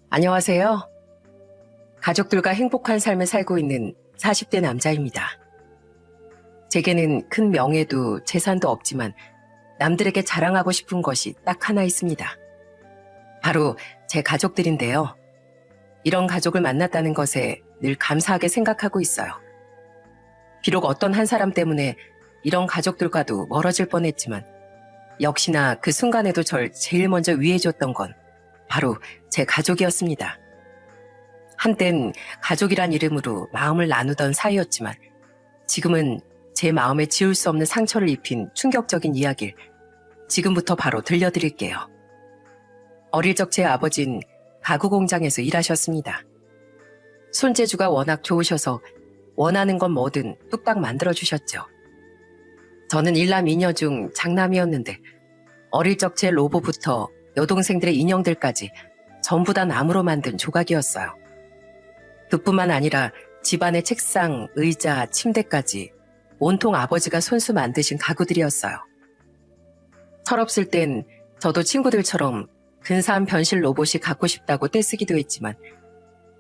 안녕하세요. 가족들과 행복한 삶을 살고 있는 40대 남자입니다. 제게는 큰 명예도 재산도 없지만 남들에게 자랑하고 싶은 것이 딱 하나 있습니다. 바로 제 가족들인데요. 이런 가족을 만났다는 것에 늘 감사하게 생각하고 있어요. 비록 어떤 한 사람 때문에 이런 가족들과도 멀어질 뻔했지만 역시나 그 순간에도 절 제일 먼저 위해줬던 건 바로 제 가족이었습니다. 한땐 가족이란 이름으로 마음을 나누던 사이였지만 지금은 제 마음에 지울 수 없는 상처를 입힌 충격적인 이야기를 지금부터 바로 들려드릴게요. 어릴 적 제 아버진 가구 공장에서 일하셨습니다. 손재주가 워낙 좋으셔서 원하는 건 뭐든 뚝딱 만들어주셨죠. 저는 일남 이녀 중 장남이었는데 어릴 적 제 로보부터 여동생들의 인형들까지 전부 다 나무로 만든 조각이었어요. 그뿐만 아니라 집안의 책상, 의자, 침대까지 온통 아버지가 손수 만드신 가구들이었어요. 철없을 땐 저도 친구들처럼 근사한 변실 로봇이 갖고 싶다고 떼쓰기도 했지만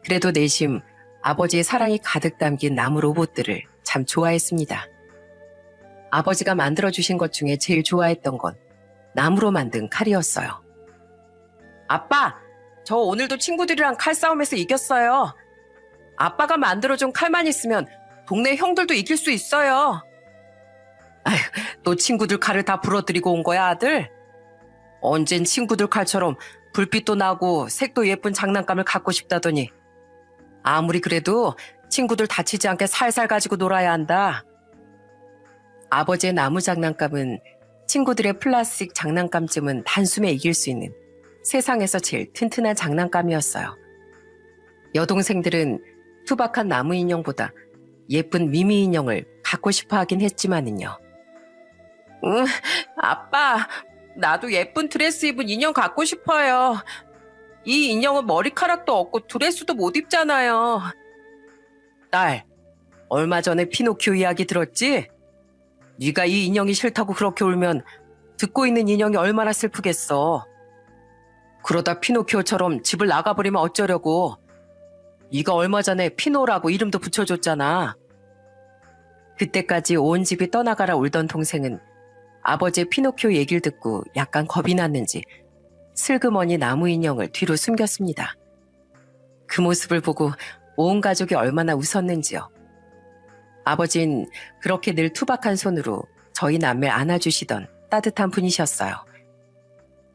그래도 내심 아버지의 사랑이 가득 담긴 나무 로봇들을 참 좋아했습니다. 아버지가 만들어주신 것 중에 제일 좋아했던 건 나무로 만든 칼이었어요. 아빠, 저 오늘도 친구들이랑 칼싸움에서 이겼어요. 아빠가 만들어준 칼만 있으면 동네 형들도 이길 수 있어요. 아휴, 또 친구들 칼을 다 부러뜨리고 온 거야, 아들? 언젠 친구들 칼처럼 불빛도 나고 색도 예쁜 장난감을 갖고 싶다더니 아무리 그래도 친구들 다치지 않게 살살 가지고 놀아야 한다. 아버지의 나무 장난감은 친구들의 플라스틱 장난감쯤은 단숨에 이길 수 있는 세상에서 제일 튼튼한 장난감이었어요. 여동생들은 투박한 나무 인형보다 예쁜 미미 인형을 갖고 싶어 하긴 했지만은요. 아빠, 나도 예쁜 드레스 입은 인형 갖고 싶어요. 이 인형은 머리카락도 없고 드레스도 못 입잖아요. 딸, 얼마 전에 피노키오 이야기 들었지? 네가 이 인형이 싫다고 그렇게 울면 듣고 있는 인형이 얼마나 슬프겠어. 그러다 피노키오처럼 집을 나가버리면 어쩌려고. 네가 얼마 전에 피노라고 이름도 붙여줬잖아. 그때까지 온 집이 떠나가라 울던 동생은 아버지의 피노키오 얘기를 듣고 약간 겁이 났는지 슬그머니 나무 인형을 뒤로 숨겼습니다. 그 모습을 보고 온 가족이 얼마나 웃었는지요. 아버진 그렇게 늘 투박한 손으로 저희 남매를 안아주시던 따뜻한 분이셨어요.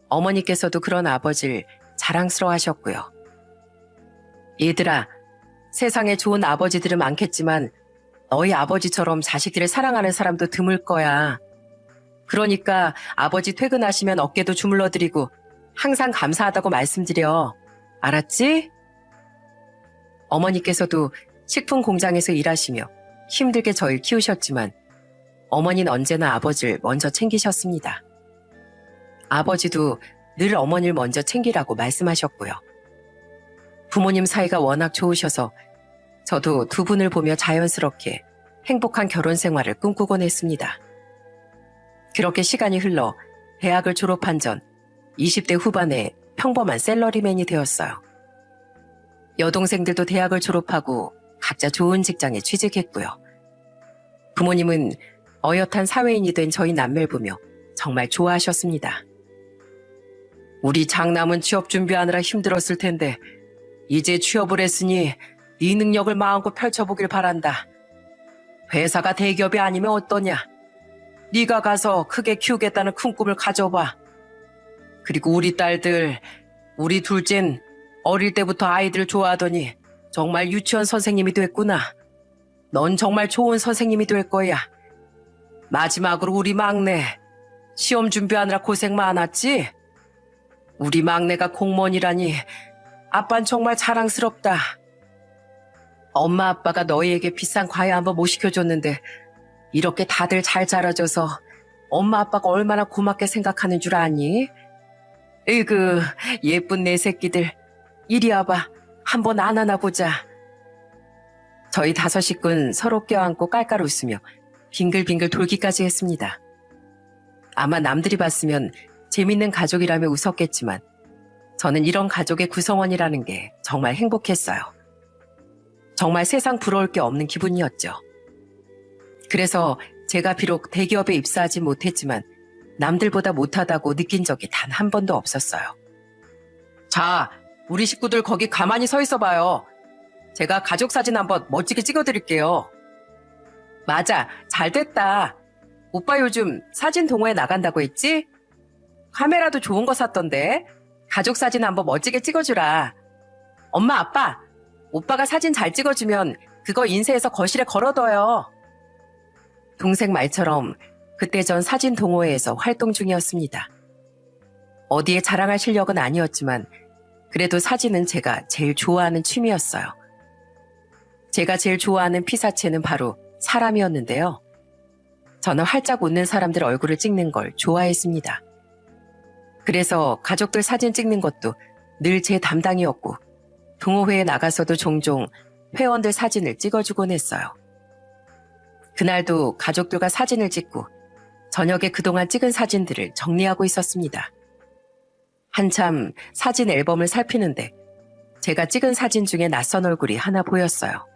어머니께서도 그런 아버지를 자랑스러워하셨고요. 얘들아, 세상에 좋은 아버지들은 많겠지만 너희 아버지처럼 자식들을 사랑하는 사람도 드물 거야. 그러니까 아버지 퇴근하시면 어깨도 주물러드리고 항상 감사하다고 말씀드려. 알았지? 어머니께서도 식품 공장에서 일하시며 힘들게 저희를 키우셨지만 어머니는 언제나 아버지를 먼저 챙기셨습니다. 아버지도 늘 어머니를 먼저 챙기라고 말씀하셨고요. 부모님 사이가 워낙 좋으셔서 저도 두 분을 보며 자연스럽게 행복한 결혼 생활을 꿈꾸곤 했습니다. 그렇게 시간이 흘러 대학을 졸업한 전 20대 후반에 평범한 셀러리맨이 되었어요. 여동생들도 대학을 졸업하고 각자 좋은 직장에 취직했고요. 부모님은 어엿한 사회인이 된 저희 남매를 보며 정말 좋아하셨습니다. 우리 장남은 취업 준비하느라 힘들었을 텐데 이제 취업을 했으니 네 능력을 마음껏 펼쳐보길 바란다. 회사가 대기업이 아니면 어떠냐? 네가 가서 크게 키우겠다는 큰 꿈을 가져봐. 그리고 우리 딸들, 우리 둘째는 어릴 때부터 아이들을 좋아하더니 정말 유치원 선생님이 됐구나. 넌 정말 좋은 선생님이 될 거야. 마지막으로 우리 막내, 시험 준비하느라 고생 많았지? 우리 막내가 공무원이라니 아빤 정말 자랑스럽다. 엄마 아빠가 너희에게 비싼 과외 한번 못 시켜줬는데 이렇게 다들 잘 자라줘서 엄마 아빠가 얼마나 고맙게 생각하는 줄 아니? 으이그 예쁜 내 새끼들 이리 와봐. 한번 안아보자. 저희 5 식구는 서로 껴안고 깔깔 웃으며 빙글빙글 돌기까지 했습니다. 아마 남들이 봤으면 재밌는 가족이라며 웃었겠지만 저는 이런 가족의 구성원이라는 게 정말 행복했어요. 정말 세상 부러울 게 없는 기분이었죠. 그래서 제가 비록 대기업에 입사하지 못했지만 남들보다 못하다고 느낀 적이 단 한 번도 없었어요. 자, 우리 식구들 거기 가만히 서 있어 봐요. 제가 가족 사진 한번 멋지게 찍어드릴게요. 맞아, 잘 됐다. 오빠 요즘 사진 동호회 나간다고 했지? 카메라도 좋은 거 샀던데 가족 사진 한번 멋지게 찍어주라. 엄마, 아빠, 오빠가 사진 잘 찍어주면 그거 인쇄해서 거실에 걸어둬요. 동생 말처럼 그때 전 사진 동호회에서 활동 중이었습니다. 어디에 자랑할 실력은 아니었지만 그래도 사진은 제가 제일 좋아하는 취미였어요. 제가 제일 좋아하는 피사체는 바로 사람이었는데요. 저는 활짝 웃는 사람들 얼굴을 찍는 걸 좋아했습니다. 그래서 가족들 사진 찍는 것도 늘 제 담당이었고 동호회에 나가서도 종종 회원들 사진을 찍어주곤 했어요. 그날도 가족들과 사진을 찍고 저녁에 그동안 찍은 사진들을 정리하고 있었습니다. 한참 사진 앨범을 살피는데 제가 찍은 사진 중에 낯선 얼굴이 하나 보였어요.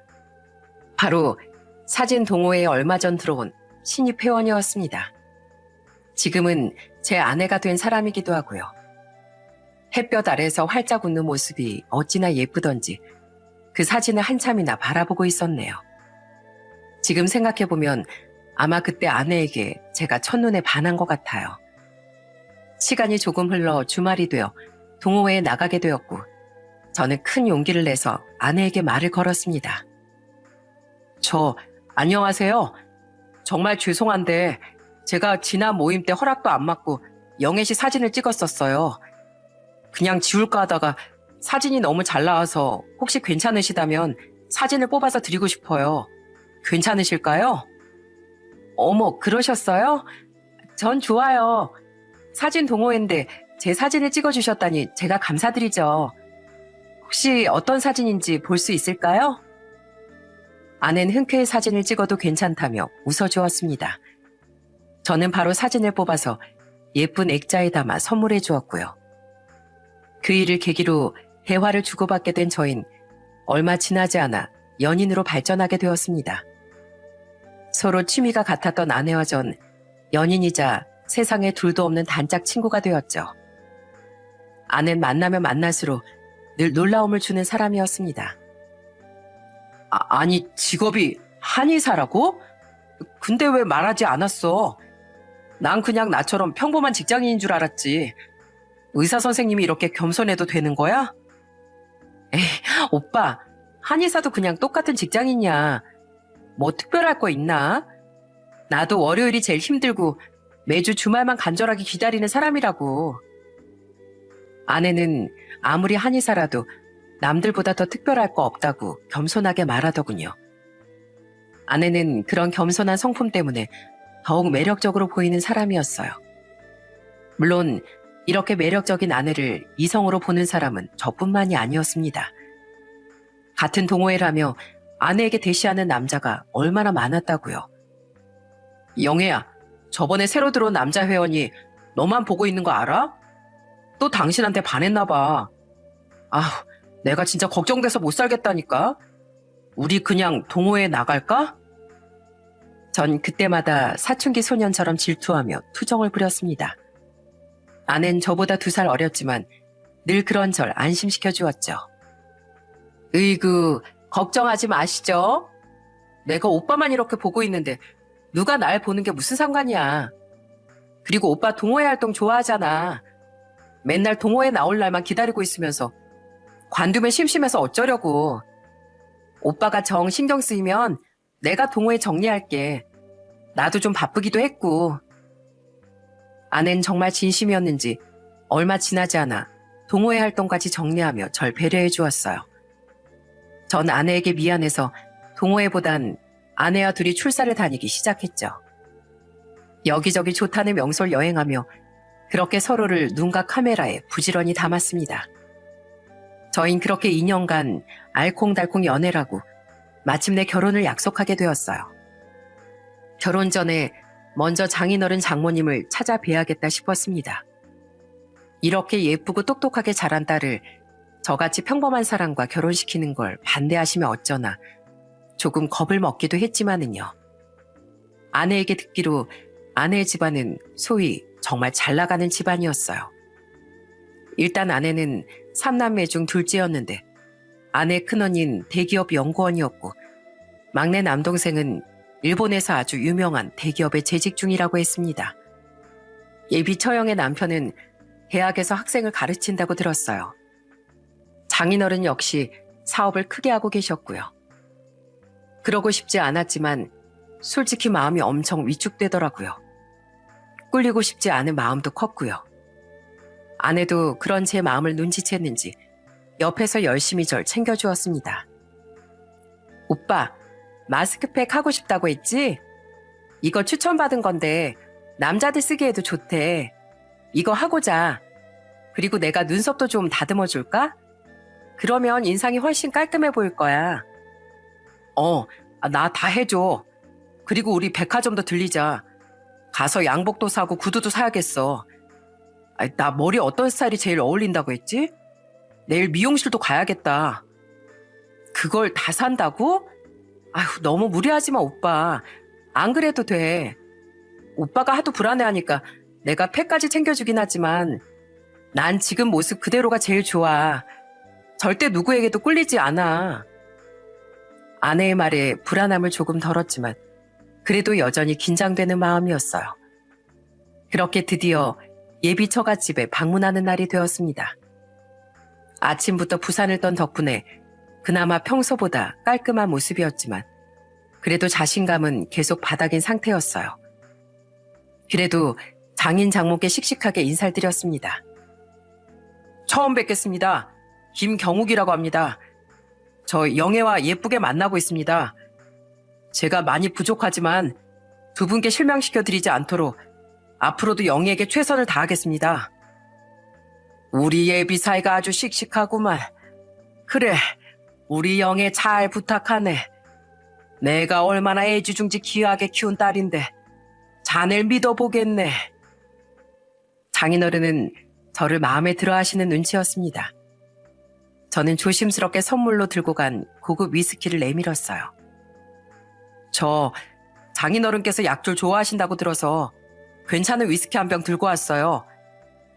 바로 사진 동호회에 얼마 전 들어온 신입 회원이었습니다. 지금은 제 아내가 된 사람이기도 하고요. 햇볕 아래서 활짝 웃는 모습이 어찌나 예쁘던지 그 사진을 한참이나 바라보고 있었네요. 지금 생각해보면 아마 그때 아내에게 제가 첫눈에 반한 것 같아요. 시간이 조금 흘러 주말이 되어 동호회에 나가게 되었고 저는 큰 용기를 내서 아내에게 말을 걸었습니다. 안녕하세요. 정말 죄송한데 제가 지난 모임 때 허락도 안 받고 영애 씨 사진을 찍었었어요. 그냥 지울까 하다가 사진이 너무 잘 나와서 혹시 괜찮으시다면 사진을 뽑아서 드리고 싶어요. 괜찮으실까요? 어머, 그러셨어요? 전 좋아요. 사진 동호회인데 제 사진을 찍어주셨다니 제가 감사드리죠. 혹시 어떤 사진인지 볼 수 있을까요? 아내는 흔쾌히 사진을 찍어도 괜찮다며 웃어주었습니다. 저는 바로 사진을 뽑아서 예쁜 액자에 담아 선물해 주었고요. 그 일을 계기로 대화를 주고받게 된 저흰 얼마 지나지 않아 연인으로 발전하게 되었습니다. 서로 취미가 같았던 아내와 전 연인이자 세상에 둘도 없는 단짝 친구가 되었죠. 아내는 만나면 만날수록 늘 놀라움을 주는 사람이었습니다. 아니, 직업이 한의사라고? 근데 왜 말하지 않았어? 난 그냥 나처럼 평범한 직장인인 줄 알았지. 의사 선생님이 이렇게 겸손해도 되는 거야? 에이, 오빠, 한의사도 그냥 똑같은 직장인이야. 뭐 특별할 거 있나? 나도 월요일이 제일 힘들고 매주 주말만 간절하게 기다리는 사람이라고. 아내는 아무리 한의사라도 남들보다 더 특별할 거 없다고 겸손하게 말하더군요. 아내는 그런 겸손한 성품 때문에 더욱 매력적으로 보이는 사람이었어요. 물론 이렇게 매력적인 아내를 이성으로 보는 사람은 저뿐만이 아니었습니다. 같은 동호회라며 아내에게 대시하는 남자가 얼마나 많았다고요. 영애야, 저번에 새로 들어온 남자 회원이 너만 보고 있는 거 알아? 또 당신한테 반했나 봐. 내가 진짜 걱정돼서 못 살겠다니까. 우리 그냥 동호회에 나갈까? 전 그때마다 사춘기 소년처럼 질투하며 투정을 부렸습니다. 아내는 저보다 2살 어렸지만 늘 그런 절 안심시켜 주었죠. 으이구, 걱정하지 마시죠. 내가 오빠만 이렇게 보고 있는데 누가 날 보는 게 무슨 상관이야. 그리고 오빠 동호회 활동 좋아하잖아. 맨날 동호회 나올 날만 기다리고 있으면서 관두면 심심해서 어쩌려고. 오빠가 정 신경 쓰이면 내가 동호회 정리할게. 나도 좀 바쁘기도 했고. 아내는 정말 진심이었는지 얼마 지나지 않아 동호회 활동까지 정리하며 절 배려해 주었어요. 전 아내에게 미안해서 동호회보단 아내와 둘이 출사를 다니기 시작했죠. 여기저기 좋다는 명소를 여행하며 그렇게 서로를 눈과 카메라에 부지런히 담았습니다. 저흰 그렇게 2년간 알콩달콩 연애라고 마침내 결혼을 약속하게 되었어요. 결혼 전에 먼저 장인어른 장모님을 찾아뵈야겠다 싶었습니다. 이렇게 예쁘고 똑똑하게 자란 딸을 저같이 평범한 사람과 결혼시키는 걸 반대하시면 어쩌나 조금 겁을 먹기도 했지만은요. 아내에게 듣기로 아내의 집안은 소위 정말 잘 나가는 집안이었어요. 일단 아내는 3남매 중 둘째였는데 아내 큰언니는 대기업 연구원이었고 막내 남동생은 일본에서 아주 유명한 대기업에 재직 중이라고 했습니다. 예비 처형의 남편은 대학에서 학생을 가르친다고 들었어요. 장인어른 역시 사업을 크게 하고 계셨고요. 그러고 싶지 않았지만 솔직히 마음이 엄청 위축되더라고요. 꿀리고 싶지 않은 마음도 컸고요. 아내도 그런 제 마음을 눈치챘는지 옆에서 열심히 절 챙겨주었습니다. 오빠, 마스크팩 하고 싶다고 했지? 이거 추천받은 건데 남자들 쓰기에도 좋대. 이거 하고 자. 그리고 내가 눈썹도 좀 다듬어 줄까? 그러면 인상이 훨씬 깔끔해 보일 거야. 나 다 해줘. 그리고 우리 백화점도 들리자. 가서 양복도 사고 구두도 사야겠어. 나 머리 어떤 스타일이 제일 어울린다고 했지? 내일 미용실도 가야겠다. 그걸 다 산다고? 아휴, 너무 무리하지 마, 오빠. 안 그래도 돼. 오빠가 하도 불안해하니까 내가 팩까지 챙겨주긴 하지만 난 지금 모습 그대로가 제일 좋아. 절대 누구에게도 꿀리지 않아. 아내의 말에 불안함을 조금 덜었지만 그래도 여전히 긴장되는 마음이었어요. 그렇게 드디어 예비 처갓집에 방문하는 날이 되었습니다. 아침부터 부산을 떤 덕분에 그나마 평소보다 깔끔한 모습이었지만 그래도 자신감은 계속 바닥인 상태였어요. 그래도 장인 장모께 씩씩하게 인사를 드렸습니다. 처음 뵙겠습니다. 김경욱이라고 합니다. 저 영애와 예쁘게 만나고 있습니다. 제가 많이 부족하지만 두 분께 실망시켜드리지 않도록 앞으로도 영애에게 최선을 다하겠습니다. 우리 예비 사이가 아주 씩씩하구만. 그래, 우리 영애 잘 부탁하네. 내가 얼마나 애지중지 귀하게 키운 딸인데 자네를 믿어보겠네. 장인어른은 저를 마음에 들어 하시는 눈치였습니다. 저는 조심스럽게 선물로 들고 간 고급 위스키를 내밀었어요. 저 장인어른께서 약줄 좋아하신다고 들어서 괜찮은 위스키 한 병 들고 왔어요.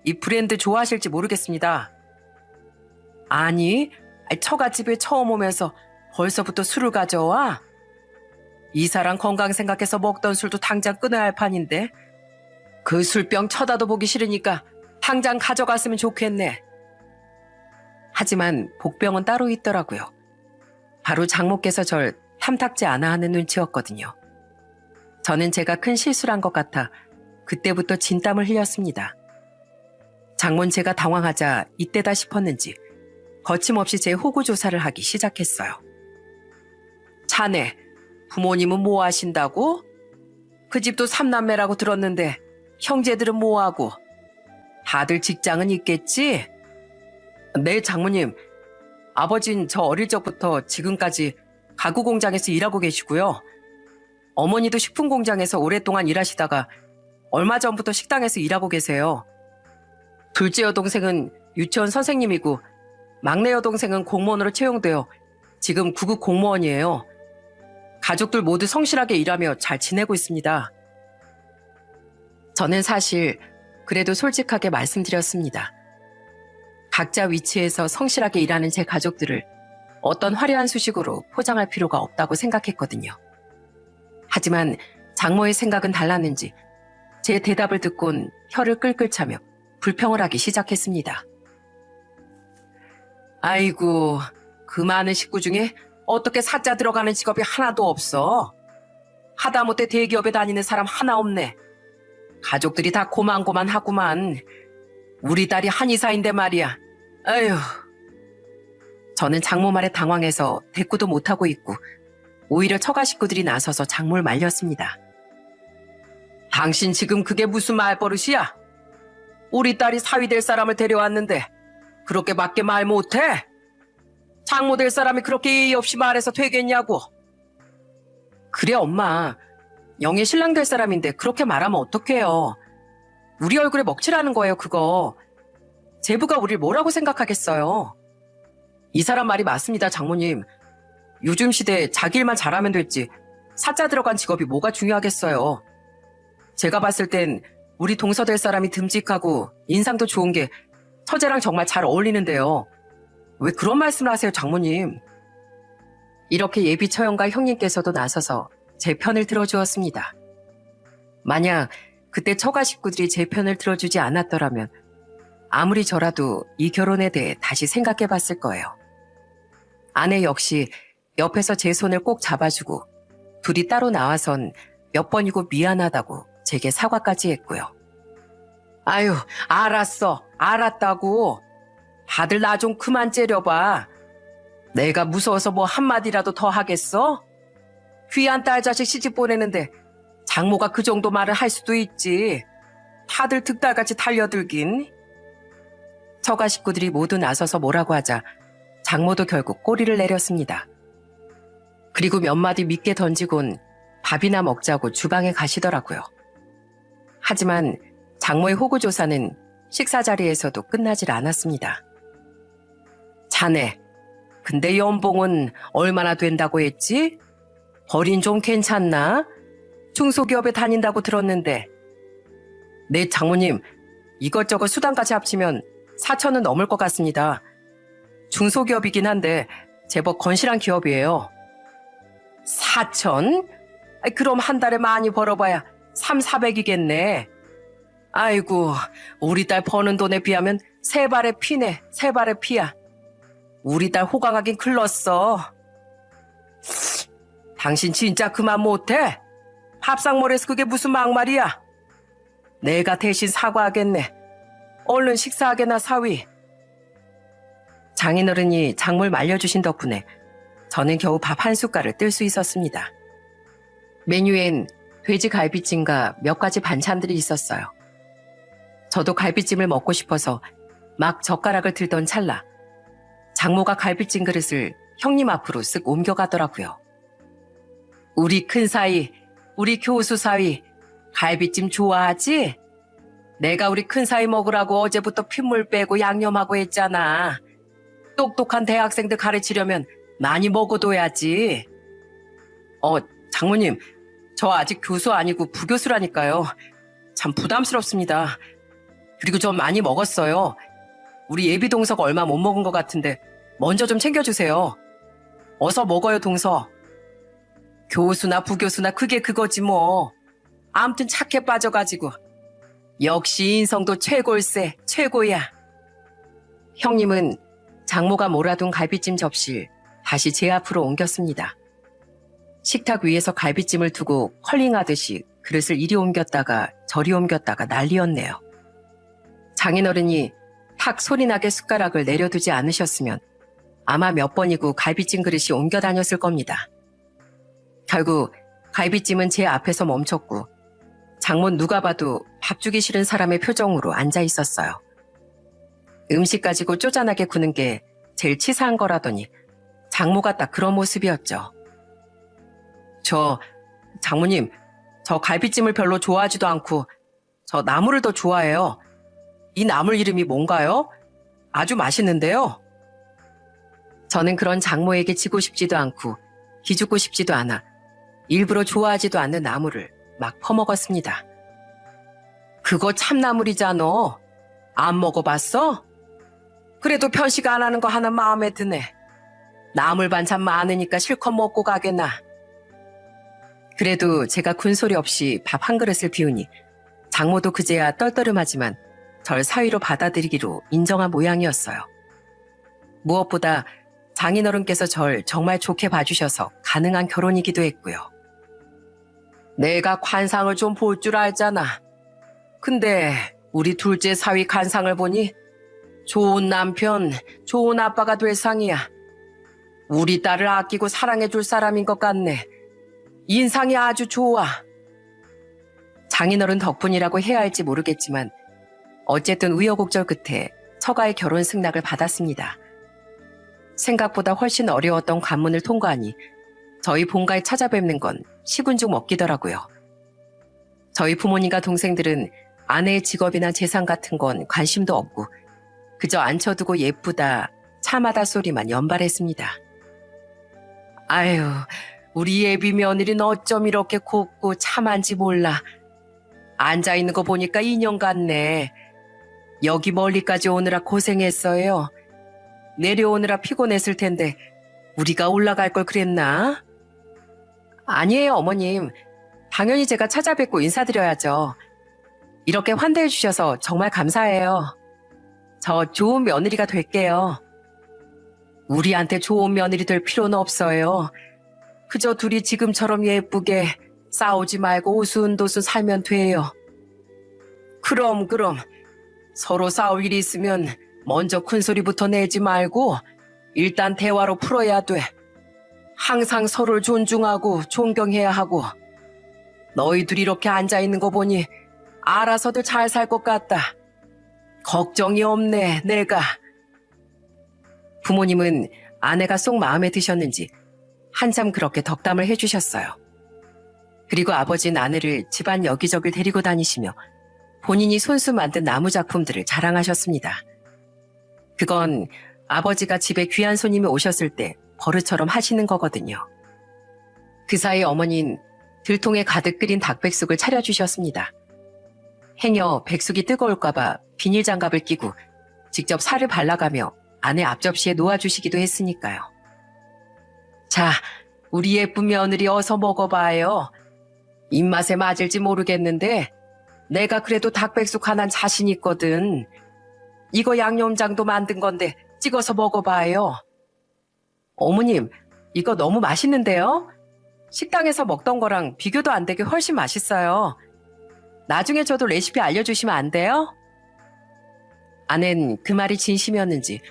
이 브랜드 좋아하실지 모르겠습니다. 아니, 처갓집에 처음 오면서 벌써부터 술을 가져와? 이 사람 건강 생각해서 먹던 술도 당장 끊어야 할 판인데 그 술병 쳐다도 보기 싫으니까 당장 가져갔으면 좋겠네. 하지만 복병은 따로 있더라고요. 바로 장모께서 절 탐탁지 않아 하는 눈치였거든요. 저는 제가 큰 실수를 것 같아 그때부터 진땀을 흘렸습니다. 장모는 제가 당황하자 이때다 싶었는지 거침없이 제 호구 조사를 하기 시작했어요. 자네, 부모님은 뭐 하신다고? 그 집도 삼남매라고 들었는데 형제들은 뭐 하고? 다들 직장은 있겠지? 네, 장모님. 아버진 저 어릴 적부터 지금까지 가구 공장에서 일하고 계시고요. 어머니도 식품 공장에서 오랫동안 일하시다가 얼마 전부터 식당에서 일하고 계세요. 둘째 여동생은 유치원 선생님이고 막내 여동생은 공무원으로 채용되어 지금 구급 공무원이에요. 가족들 모두 성실하게 일하며 잘 지내고 있습니다. 저는 사실 그래도 솔직하게 말씀드렸습니다. 각자 위치에서 성실하게 일하는 제 가족들을 어떤 화려한 수식으로 포장할 필요가 없다고 생각했거든요. 하지만 장모의 생각은 달랐는지 제 대답을 듣곤 혀를 끌끌 차며 불평을 하기 시작했습니다. 아이고, 그 많은 식구 중에 어떻게 사자 들어가는 직업이 하나도 없어? 하다못해 대기업에 다니는 사람 하나 없네. 가족들이 다 고만고만하구만. 우리 딸이 한의사인데 말이야. 아휴. 저는 장모 말에 당황해서 대꾸도 못하고 있고 오히려 처가 식구들이 나서서 장모를 말렸습니다. 당신 지금 그게 무슨 말버릇이야? 우리 딸이 사위 될 사람을 데려왔는데 그렇게 밖에 말 못해? 장모 될 사람이 그렇게 예의 없이 말해서 되겠냐고. 그래, 엄마. 영애 신랑 될 사람인데 그렇게 말하면 어떡해요. 우리 얼굴에 먹칠하는 거예요, 그거. 제부가 우릴 뭐라고 생각하겠어요? 이 사람 말이 맞습니다, 장모님. 요즘 시대에 자기 일만 잘하면 됐지 사자 들어간 직업이 뭐가 중요하겠어요. 제가 봤을 땐 우리 동서될 사람이 듬직하고 인상도 좋은 게 처제랑 정말 잘 어울리는데요. 왜 그런 말씀을 하세요, 장모님? 이렇게 예비 처형과 형님께서도 나서서 제 편을 들어주었습니다. 만약 그때 처가 식구들이 제 편을 들어주지 않았더라면 아무리 저라도 이 결혼에 대해 다시 생각해 봤을 거예요. 아내 역시 옆에서 제 손을 꼭 잡아주고 둘이 따로 나와선 몇 번이고 미안하다고 제게 사과까지 했고요. 아유, 알았어. 알았다고. 다들 나 좀 그만 째려봐. 내가 무서워서 뭐 한마디라도 더 하겠어? 귀한 딸 자식 시집 보내는데 장모가 그 정도 말을 할 수도 있지. 다들 득달같이 달려들긴. 처가 식구들이 모두 나서서 뭐라고 하자 장모도 결국 꼬리를 내렸습니다. 그리고 몇 마디 밉게 던지곤 밥이나 먹자고 주방에 가시더라고요. 하지만 장모의 호구조사는 식사 자리에서도 끝나질 않았습니다. 자네, 근데 연봉은 얼마나 된다고 했지? 벌인 좀 괜찮나? 중소기업에 다닌다고 들었는데. 네, 장모님, 이것저것 수당까지 합치면 4천은 넘을 것 같습니다. 중소기업이긴 한데 제법 건실한 기업이에요. 4천? 그럼 한 달에 많이 벌어봐야 3,400이겠네. 아이고, 우리 딸 버는 돈에 비하면 세 발의 피네, 세 발의 피야. 우리 딸 호강하긴 글렀어. 당신 진짜 그만 못해? 밥상머리에서 그게 무슨 막말이야? 내가 대신 사과하겠네. 얼른 식사하게나 사위. 장인어른이 작물 말려주신 덕분에 저는 겨우 밥 한 숟갈을 뜰 수 있었습니다. 메뉴엔 돼지 갈비찜과 몇 가지 반찬들이 있었어요. 저도 갈비찜을 먹고 싶어서 막 젓가락을 들던 찰나 장모가 갈비찜 그릇을 형님 앞으로 쓱 옮겨가더라고요. 우리 큰사위, 우리 교수 사위 갈비찜 좋아하지? 내가 우리 큰사위 먹으라고 어제부터 핏물 빼고 양념하고 했잖아. 똑똑한 대학생들 가르치려면 많이 먹어둬야지. 장모님, 저 아직 교수 아니고 부교수라니까요. 참 부담스럽습니다. 그리고 좀 많이 먹었어요. 우리 예비 동서가 얼마 못 먹은 것 같은데 먼저 좀 챙겨주세요. 어서 먹어요, 동서. 교수나 부교수나 그게 그거지 뭐. 아무튼 착해 빠져가지고. 역시 인성도 최골세, 최고야. 형님은 장모가 몰아둔 갈비찜 접시를 다시 제 앞으로 옮겼습니다. 식탁 위에서 갈비찜을 두고 컬링하듯이 그릇을 이리 옮겼다가 저리 옮겼다가 난리였네요. 장인어른이 탁 소리나게 숟가락을 내려두지 않으셨으면 아마 몇 번이고 갈비찜 그릇이 옮겨 다녔을 겁니다. 결국 갈비찜은 제 앞에서 멈췄고 장모는 누가 봐도 밥 주기 싫은 사람의 표정으로 앉아 있었어요. 음식 가지고 쪼잔하게 구는 게 제일 치사한 거라더니 장모가 딱 그런 모습이었죠. 장모님, 저 갈비찜을 별로 좋아하지도 않고 저 나물을 더 좋아해요. 이 나물 이름이 뭔가요? 아주 맛있는데요. 저는 그런 장모에게 지고 싶지도 않고 기죽고 싶지도 않아 일부러 좋아하지도 않는 나물을 막 퍼먹었습니다. 그거 참나물이잖아. 안 먹어봤어? 그래도 편식 안 하는 거 하나 마음에 드네. 나물 반찬 많으니까 실컷 먹고 가게나. 그래도 제가 군소리 없이 밥 한 그릇을 비우니 장모도 그제야 떨떠름하지만 절 사위로 받아들이기로 인정한 모양이었어요. 무엇보다 장인어른께서 절 정말 좋게 봐주셔서 가능한 결혼이기도 했고요. 내가 관상을 좀 볼 줄 알잖아. 근데 우리 둘째 사위 관상을 보니 좋은 남편, 좋은 아빠가 될 상이야. 우리 딸을 아끼고 사랑해줄 사람인 것 같네. 인상이 아주 좋아. 장인어른 덕분이라고 해야 할지 모르겠지만 어쨌든 우여곡절 끝에 처가의 결혼 승낙을 받았습니다. 생각보다 훨씬 어려웠던 관문을 통과하니 저희 본가에 찾아뵙는 건 시군중 먹기더라고요. 저희 부모님과 동생들은 아내의 직업이나 재산 같은 건 관심도 없고 그저 앉혀두고 예쁘다, 참하다 소리만 연발했습니다. 아유, 우리 예비 며느리는 어쩜 이렇게 곱고 참한지 몰라. 앉아있는 거 보니까 인형 같네. 여기 멀리까지 오느라 고생했어요. 내려오느라 피곤했을 텐데 우리가 올라갈 걸 그랬나? 아니에요, 어머님. 당연히 제가 찾아뵙고 인사드려야죠. 이렇게 환대해 주셔서 정말 감사해요. 저 좋은 며느리가 될게요. 우리한테 좋은 며느리 될 필요는 없어요. 그저 둘이 지금처럼 예쁘게 싸우지 말고 오순도순 살면 돼요. 그럼 서로 싸울 일이 있으면 먼저 큰소리부터 내지 말고 일단 대화로 풀어야 돼. 항상 서로를 존중하고 존경해야 하고. 너희들이 이렇게 앉아있는 거 보니 알아서도 잘 살 것 같다. 걱정이 없네, 내가. 부모님은 아내가 쏙 마음에 드셨는지 한참 그렇게 덕담을 해주셨어요. 그리고 아버지는 아내를 집안 여기저기 데리고 다니시며 본인이 손수 만든 나무 작품들을 자랑하셨습니다. 그건 아버지가 집에 귀한 손님이 오셨을 때 버릇처럼 하시는 거거든요. 그 사이 어머니는 들통에 가득 끓인 닭백숙을 차려주셨습니다. 행여 백숙이 뜨거울까봐 비닐장갑을 끼고 직접 살을 발라가며 아내 앞접시에 놓아주시기도 했으니까요. 자, 우리 예쁜 며느리 어서 먹어봐요. 입맛에 맞을지 모르겠는데 내가 그래도 닭백숙 하나는 자신 있거든. 이거 양념장도 만든 건데 찍어서 먹어봐요. 어머님, 이거 너무 맛있는데요? 식당에서 먹던 거랑 비교도 안 되게 훨씬 맛있어요. 나중에 저도 레시피 알려주시면 안 돼요? 아내는 그 말이 진심이었는지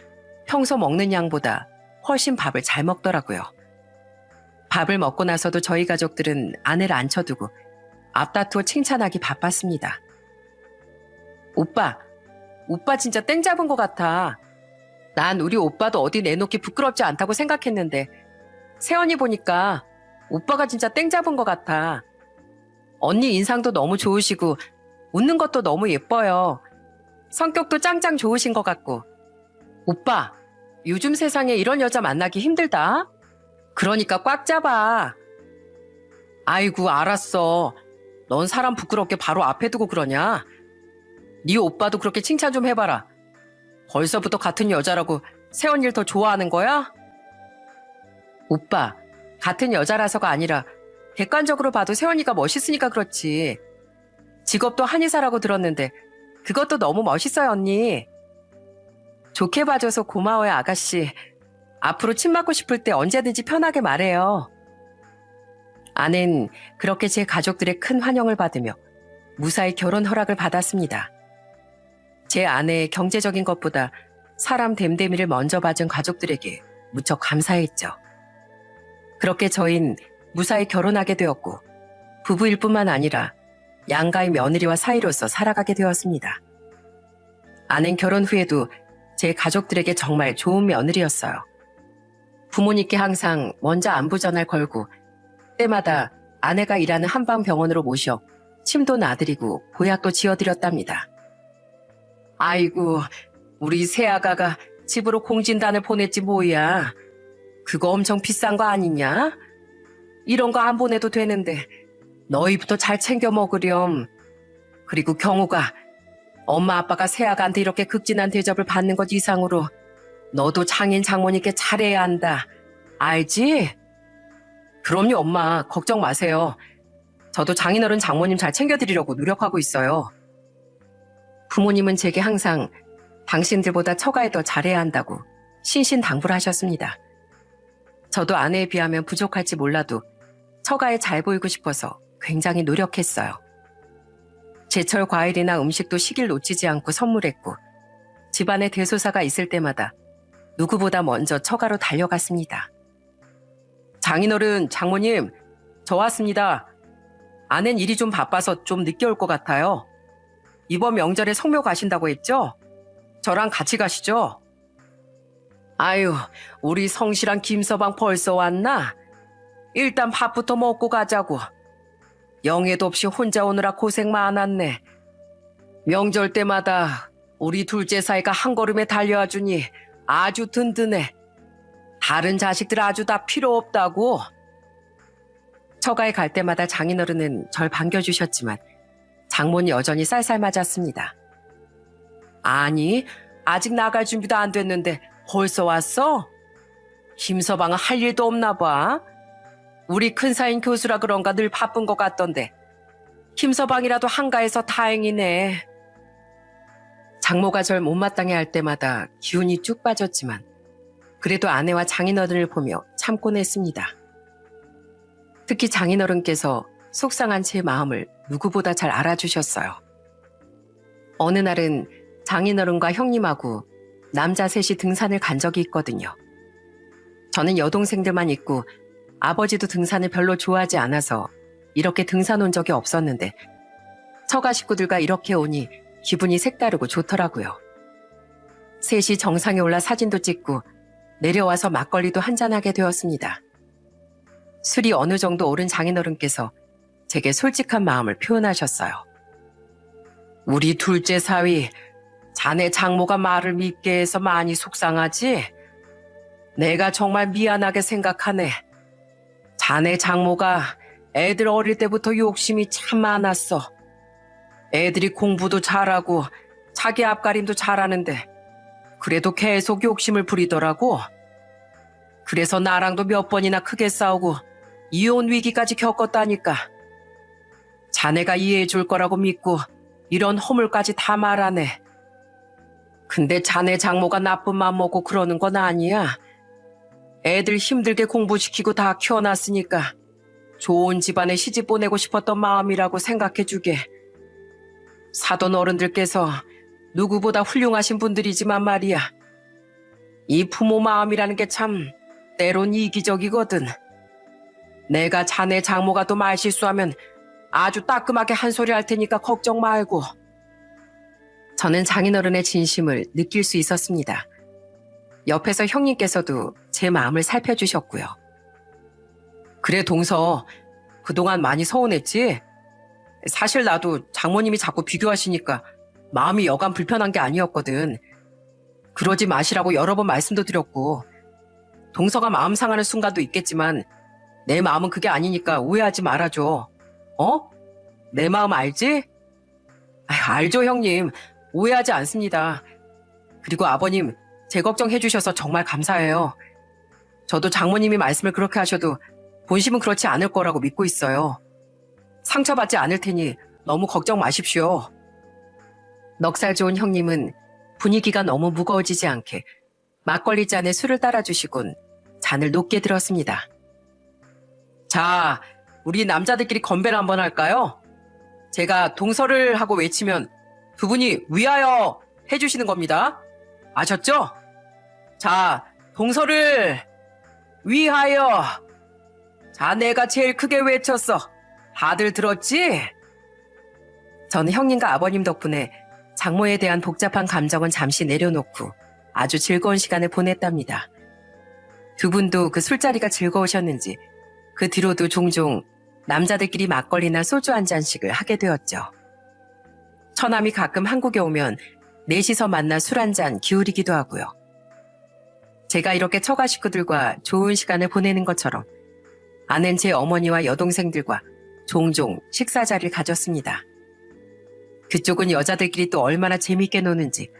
평소 먹는 양보다 훨씬 밥을 잘 먹더라고요. 밥을 먹고 나서도 저희 가족들은 아내를 앉혀두고 앞다투어 칭찬하기 바빴습니다. 오빠 진짜 땡 잡은 것 같아. 난 우리 오빠도 어디 내놓기 부끄럽지 않다고 생각했는데 세연이 보니까 오빠가 진짜 땡 잡은 것 같아. 언니 인상도 너무 좋으시고 웃는 것도 너무 예뻐요. 성격도 짱짱 좋으신 것 같고. 오빠, 요즘 세상에 이런 여자 만나기 힘들다. 그러니까 꽉 잡아. 아이고, 알았어. 넌 사람 부끄럽게 바로 앞에 두고 그러냐? 네 오빠도 그렇게 칭찬 좀 해봐라. 벌써부터 같은 여자라고 세연 일 더 좋아하는 거야? 오빠, 같은 여자라서가 아니라 객관적으로 봐도 세연이가 멋있으니까 그렇지. 직업도 한의사라고 들었는데 그것도 너무 멋있어요, 언니. 좋게 봐줘서 고마워요, 아가씨. 앞으로 침 맞고 싶을 때 언제든지 편하게 말해요. 아내는 그렇게 제 가족들의 큰 환영을 받으며 무사히 결혼 허락을 받았습니다. 제 아내의 경제적인 것보다 사람 됨됨이를 먼저 봐준 가족들에게 무척 감사했죠. 그렇게 저흰 무사히 결혼하게 되었고 부부일 뿐만 아니라 양가의 며느리와 사이로서 살아가게 되었습니다. 아내는 결혼 후에도 제 가족들에게 정말 좋은 며느리였어요. 부모님께 항상 먼저 안부 전화를 걸고 때마다 아내가 일하는 한방병원으로 모셔 침도 놔드리고 보약도 지어드렸답니다. 아이고, 우리 새아가가 집으로 공진단을 보냈지 뭐야. 그거 엄청 비싼 거 아니냐? 이런 거 안 보내도 되는데 너희부터 잘 챙겨 먹으렴. 그리고 경우가 엄마 아빠가 새아가한테 이렇게 극진한 대접을 받는 것 이상으로 너도 장인 장모님께 잘해야 한다. 알지? 그럼요, 엄마. 걱정 마세요. 저도 장인어른 장모님 잘 챙겨드리려고 노력하고 있어요. 부모님은 제게 항상 당신들보다 처가에 더 잘해야 한다고 신신당부를 하셨습니다. 저도 아내에 비하면 부족할지 몰라도 처가에 잘 보이고 싶어서 굉장히 노력했어요. 제철 과일이나 음식도 시길 놓치지 않고 선물했고 집안에 대소사가 있을 때마다 누구보다 먼저 처가로 달려갔습니다. 장인어른, 장모님, 저 왔습니다. 아내는 일이 좀 바빠서 좀 늦게 올 것 같아요. 이번 명절에 성묘 가신다고 했죠? 저랑 같이 가시죠? 아유, 우리 성실한 김서방 벌써 왔나? 일단 밥부터 먹고 가자고. 영애도 없이 혼자 오느라 고생 많았네. 명절 때마다 우리 둘째 사이가 한 걸음에 달려와 주니 아주 든든해. 다른 자식들 아주 다 필요 없다고. 처가에 갈 때마다 장인어른은 절 반겨주셨지만 장모는 여전히 쌀쌀 맞았습니다. 아니, 아직 나갈 준비도 안 됐는데 벌써 왔어? 김서방은 할 일도 없나 봐. 우리 큰사인 교수라 그런가 늘 바쁜 것 같던데. 김서방이라도 한가해서 다행이네. 장모가 절 못마땅해 할 때마다 기운이 쭉 빠졌지만 그래도 아내와 장인어른을 보며 참곤 했습니다. 특히 장인어른께서 속상한 제 마음을 누구보다 잘 알아주셨어요. 어느 날은 장인어른과 형님하고 남자 셋이 등산을 간 적이 있거든요. 저는 여동생들만 있고 아버지도 등산을 별로 좋아하지 않아서 이렇게 등산 온 적이 없었는데 처가 식구들과 이렇게 오니 기분이 색다르고 좋더라고요. 셋이 정상에 올라 사진도 찍고 내려와서 막걸리도 한잔하게 되었습니다. 술이 어느 정도 오른 장인어른께서 제게 솔직한 마음을 표현하셨어요. 우리 둘째 사위, 자네 장모가 말을 밉게 해서 많이 속상하지? 내가 정말 미안하게 생각하네. 자네 장모가 애들 어릴 때부터 욕심이 참 많았어. 애들이 공부도 잘하고 자기 앞가림도 잘하는데 그래도 계속 욕심을 부리더라고. 그래서 나랑도 몇 번이나 크게 싸우고 이혼 위기까지 겪었다니까. 자네가 이해해 줄 거라고 믿고 이런 허물까지 다 말하네. 근데 자네 장모가 나쁜 맘 먹고 그러는 건 아니야. 애들 힘들게 공부시키고 다 키워놨으니까 좋은 집안에 시집 보내고 싶었던 마음이라고 생각해 주게. 사돈 어른들께서 누구보다 훌륭하신 분들이지만 말이야. 이 부모 마음이라는 게 참 때론 이기적이거든. 내가 자네 장모가 또 말실수하면 아주 따끔하게 한 소리 할 테니까 걱정 말고. 저는 장인어른의 진심을 느낄 수 있었습니다. 옆에서 형님께서도 제 마음을 살펴주셨고요. 그래 동서, 그동안 많이 서운했지? 사실 나도 장모님이 자꾸 비교하시니까 마음이 여간 불편한 게 아니었거든. 그러지 마시라고 여러 번 말씀도 드렸고 동서가 마음 상하는 순간도 있겠지만 내 마음은 그게 아니니까 오해하지 말아줘. 어? 내 마음 알지? 알죠 형님. 오해하지 않습니다. 그리고 아버님, 제 걱정해 주셔서 정말 감사해요. 저도 장모님이 말씀을 그렇게 하셔도 본심은 그렇지 않을 거라고 믿고 있어요. 상처받지 않을 테니 너무 걱정 마십시오. 넉살 좋은 형님은 분위기가 너무 무거워지지 않게 막걸리 잔에 술을 따라주시곤 잔을 높게 들었습니다. 자, 우리 남자들끼리 건배를 한번 할까요? 제가 동서를 하고 외치면 두 분이 위하여 해주시는 겁니다. 아셨죠? 자, 동서를 위하여. 자, 내가 제일 크게 외쳤어. 다들 들었지? 저는 형님과 아버님 덕분에 장모에 대한 복잡한 감정은 잠시 내려놓고 아주 즐거운 시간을 보냈답니다. 두 분도 그 술자리가 즐거우셨는지 그 뒤로도 종종 남자들끼리 막걸리나 소주 한 잔씩을 하게 되었죠. 처남이 가끔 한국에 오면 넷이서 만나 술 한 잔 기울이기도 하고요. 제가 이렇게 처가 식구들과 좋은 시간을 보내는 것처럼 아는 제 어머니와 여동생들과 종종 식사 자리를 가졌습니다. 그쪽은 여자들끼리 또 얼마나 재밌게 노는지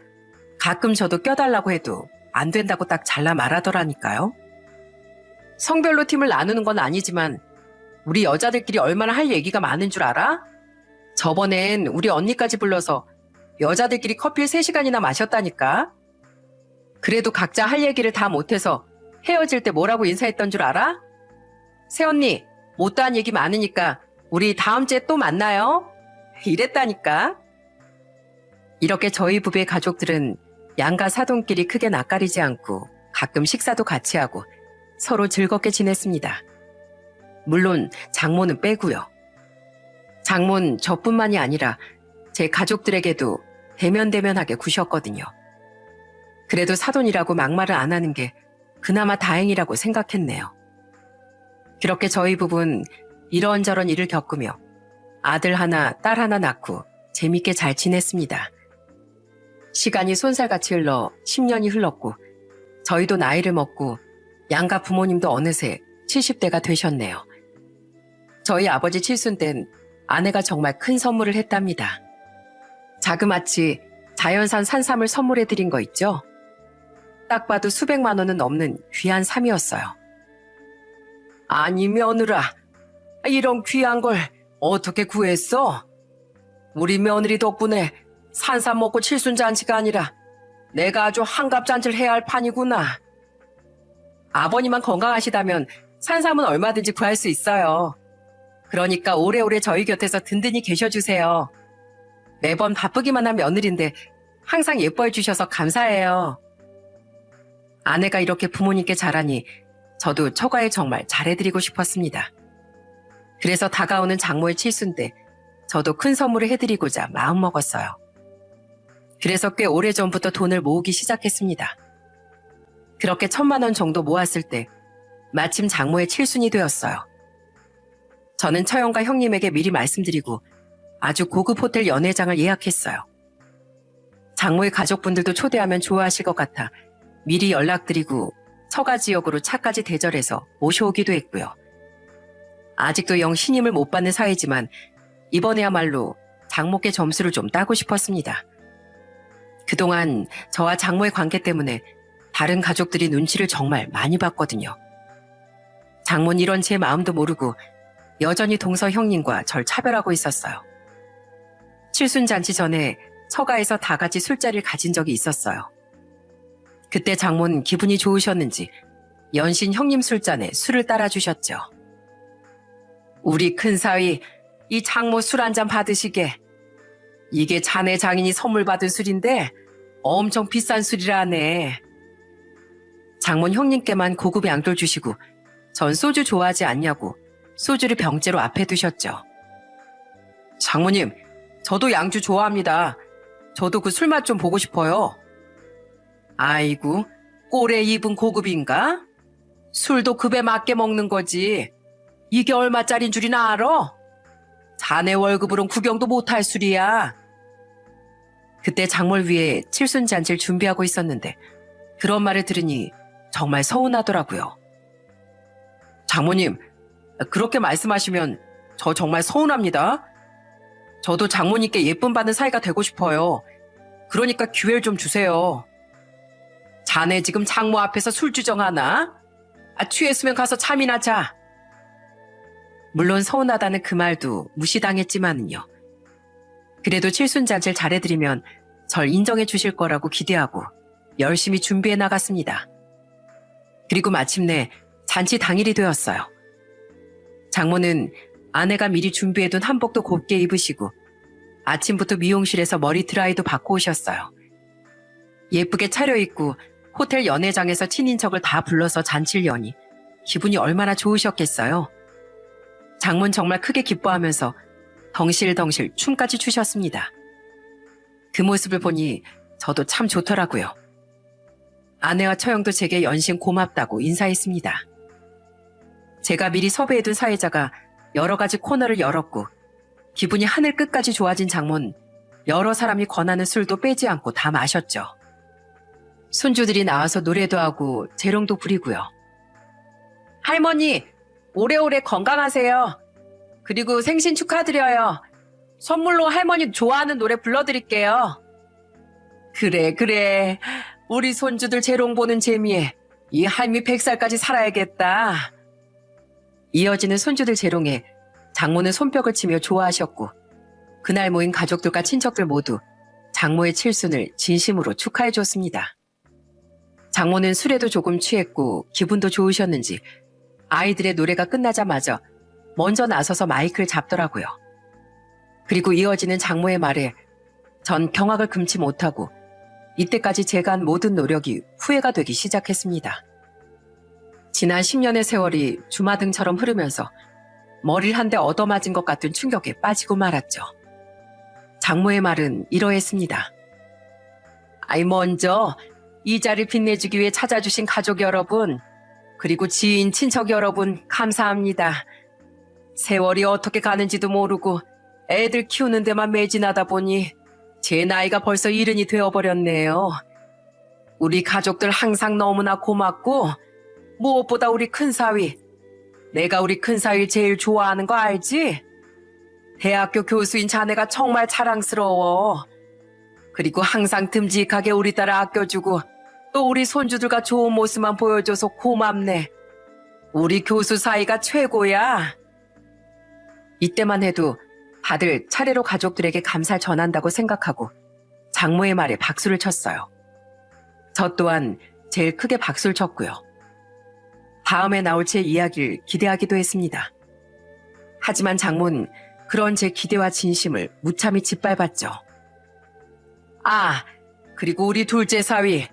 가끔 저도 껴달라고 해도 안 된다고 딱 잘라 말하더라니까요. 성별로 팀을 나누는 건 아니지만 우리 여자들끼리 얼마나 할 얘기가 많은 줄 알아? 저번엔 우리 언니까지 불러서 여자들끼리 커피를 3시간이나 마셨다니까. 그래도 각자 할 얘기를 다 못해서 헤어질 때 뭐라고 인사했던 줄 알아? 새언니, 못다한 얘기 많으니까 우리 다음 주에 또 만나요. 이랬다니까. 이렇게 저희 부부의 가족들은 양가 사돈끼리 크게 낯가리지 않고 가끔 식사도 같이 하고 서로 즐겁게 지냈습니다. 물론 장모는 빼고요. 장모는 저뿐만이 아니라 제 가족들에게도 대면대면하게 구셨거든요. 그래도 사돈이라고 막말을 안 하는 게 그나마 다행이라고 생각했네요. 그렇게 저희 부부는 이런저런 일을 겪으며 아들 하나, 딸 하나 낳고 재밌게 잘 지냈습니다. 시간이 쏜살같이 흘러 10년이 흘렀고 저희도 나이를 먹고 양가 부모님도 어느새 70대가 되셨네요. 저희 아버지 칠순 땐 아내가 정말 큰 선물을 했답니다. 자그마치 자연산 산삼을 선물해드린 거 있죠? 딱 봐도 수백만 원은 넘는 귀한 삼이었어요. 아니 며느라, 이런 귀한 걸 어떻게 구했어? 우리 며느리 덕분에 산삼 먹고 칠순잔치가 아니라 내가 아주 한갑잔치를 해야 할 판이구나. 아버님만 건강하시다면 산삼은 얼마든지 구할 수 있어요. 그러니까 오래오래 저희 곁에서 든든히 계셔주세요. 매번 바쁘기만 한 며느리인데 항상 예뻐해 주셔서 감사해요. 아내가 이렇게 부모님께 잘하니 저도 처가에 정말 잘해드리고 싶었습니다. 그래서 다가오는 장모의 칠순 때 저도 큰 선물을 해드리고자 마음먹었어요. 그래서 꽤 오래전부터 돈을 모으기 시작했습니다. 그렇게 1,000만 원 정도 모았을 때 마침 장모의 칠순이 되었어요. 저는 처형과 형님에게 미리 말씀드리고 아주 고급 호텔 연회장을 예약했어요. 장모의 가족분들도 초대하면 좋아하실 것 같아 미리 연락드리고 처가 지역으로 차까지 대절해서 모셔오기도 했고요. 아직도 영 신임을 못 받는 사이지만 이번에야말로 장모께 점수를 좀 따고 싶었습니다. 그동안 저와 장모의 관계 때문에 다른 가족들이 눈치를 정말 많이 봤거든요. 장모는 이런 제 마음도 모르고 여전히 동서 형님과 절 차별하고 있었어요. 칠순잔치 전에 처가에서 다 같이 술자리를 가진 적이 있었어요. 그때 장모는 기분이 좋으셨는지 연신 형님 술잔에 술을 따라주셨죠. 우리 큰사위 이 장모 술 한 잔 받으시게. 이게 자네 장인이 선물 받은 술인데 엄청 비싼 술이라네. 장모는 형님께만 고급 양돌 주시고 전 소주 좋아하지 않냐고 소주를 병째로 앞에 두셨죠. 장모님, 저도 양주 좋아합니다. 저도 그 술맛 좀 보고 싶어요. 아이고, 꼴에 입은 고급인가? 술도 급에 맞게 먹는 거지. 이게 얼마짜린 줄이나 알아? 자네 월급으론 구경도 못할 술이야. 그때 장모를 위해 칠순잔치를 준비하고 있었는데 그런 말을 들으니 정말 서운하더라고요. 장모님, 그렇게 말씀하시면 저 정말 서운합니다. 저도 장모님께 예쁨 받는 사이가 되고 싶어요. 그러니까 기회를 좀 주세요. 자네 지금 장모 앞에서 술 주정하나? 취했으면 가서 잠이나 자. 물론 서운하다는 그 말도 무시당했지만은요. 그래도 칠순잔치를 잘해드리면 절 인정해 주실 거라고 기대하고 열심히 준비해 나갔습니다. 그리고 마침내 잔치 당일이 되었어요. 장모는 아내가 미리 준비해둔 한복도 곱게 입으시고 아침부터 미용실에서 머리 드라이도 받고 오셨어요. 예쁘게 차려입고 호텔 연회장에서 친인척을 다 불러서 잔치를 여니 기분이 얼마나 좋으셨겠어요. 장모는 정말 크게 기뻐하면서 덩실덩실 춤까지 추셨습니다. 그 모습을 보니 저도 참 좋더라고요. 아내와 처형도 제게 연신 고맙다고 인사했습니다. 제가 미리 섭외해둔 사회자가 여러 가지 코너를 열었고 기분이 하늘 끝까지 좋아진 장모는 여러 사람이 권하는 술도 빼지 않고 다 마셨죠. 손주들이 나와서 노래도 하고 재롱도 부리고요. 할머니, 오래오래 건강하세요. 그리고 생신 축하드려요. 선물로 할머니 좋아하는 노래 불러드릴게요. 그래. 우리 손주들 재롱 보는 재미에 이 할미 100살까지 살아야겠다. 이어지는 손주들 재롱에 장모는 손뼉을 치며 좋아하셨고 그날 모인 가족들과 친척들 모두 장모의 칠순을 진심으로 축하해 줬습니다. 장모는 술에도 조금 취했고 기분도 좋으셨는지 아이들의 노래가 끝나자마자 먼저 나서서 마이크를 잡더라고요. 그리고 이어지는 장모의 말에 전 경악을 금치 못하고 이때까지 제가 한 모든 노력이 후회가 되기 시작했습니다. 지난 10년의 세월이 주마등처럼 흐르면서 머리를 한 대 얻어맞은 것 같은 충격에 빠지고 말았죠. 장모의 말은 이러했습니다. 먼저 이 자리를 빛내주기 위해 찾아주신 가족 여러분, 그리고 지인, 친척 여러분 감사합니다. 세월이 어떻게 가는지도 모르고 애들 키우는 데만 매진하다 보니 제 나이가 벌써 70이 되어버렸네요. 우리 가족들 항상 너무나 고맙고 무엇보다 우리 큰사위. 내가 우리 큰사위를 제일 좋아하는 거 알지? 대학교 교수인 자네가 정말 자랑스러워. 그리고 항상 듬직하게 우리 딸을 아껴주고 또 우리 손주들과 좋은 모습만 보여줘서 고맙네. 우리 교수 사이가 최고야. 이때만 해도 다들 차례로 가족들에게 감사를 전한다고 생각하고 장모의 말에 박수를 쳤어요. 저 또한 제일 크게 박수를 쳤고요. 다음에 나올 제 이야기를 기대하기도 했습니다. 하지만 장모는 그런 제 기대와 진심을 무참히 짓밟았죠. 아, 그리고 우리 둘째 사위.